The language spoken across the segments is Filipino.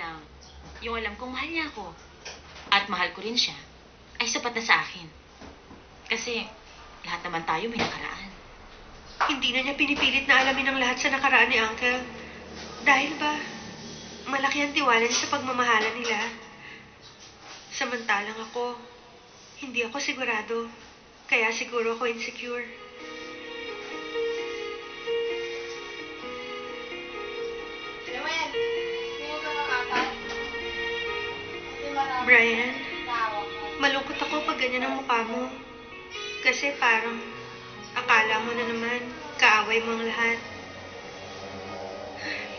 lang, yung alam kong mahal niya ako at mahal ko rin siya, ay sapat na sa akin. Kasi lahat naman tayo may nakaraan. Hindi na niya pinipilit na alamin ang lahat sa nakaraan ni Uncle. Dahil ba, malaki ang tiwala niya sa pagmamahalan nila. Samantalang ako, hindi ako sigurado. Kaya siguro ako insecure. Brian, malungkot ako pag ganyan ang mukha mo. Kasi parang akala mo na naman kaaway mo ang lahat.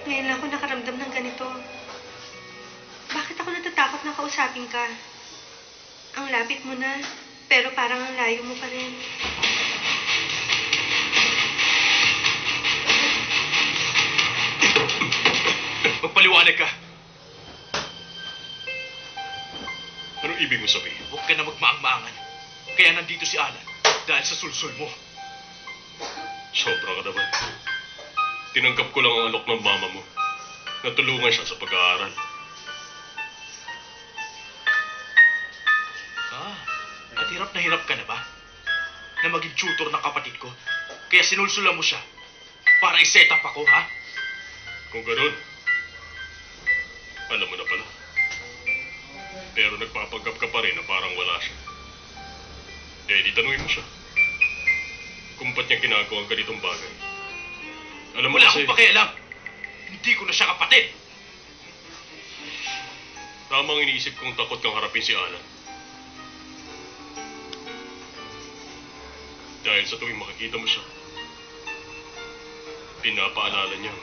Ngayon lang ako nakaramdam ng ganito. Bakit ako natatakot na kausapin ka? Ang lapit mo na, pero parang ang layo mo pa rin. Magpaliwanag ka. Anong ibig mo sabihin? Huwag ka na magmaang-maangan. Kaya nandito si Alan dahil sa sulsul mo. Sobra ka naman. Tinanggap ko lang ang alok ng mama mo. Natulungan siya sa pag-aaral. At hirap na hirap ka na ba? Na maging tutor ng kapatid ko? Kaya sinulsulan mo siya para i-set up ako, ha? Kung ganun, alam mo na pala. Pero nagpapanggap ka pa rin na parang wala siya. Eh, di tanungin mo siya. Kung ba't niya ginagawa ang ganitong bagay. Alam mo wala akong pakialam. Hindi ko na siya kapatid. Tamang iniisip kong takot kang harapin si Alan. Dahil sa tuwing makikita mo siya, pinapaalala niya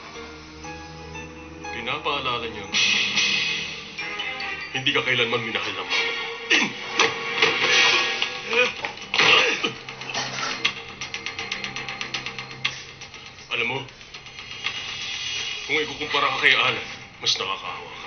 hindi ka kailanman minahal ng mama mo. Alam mo, kung ikukumpara ka kay Alan, mas nakakaawa ka.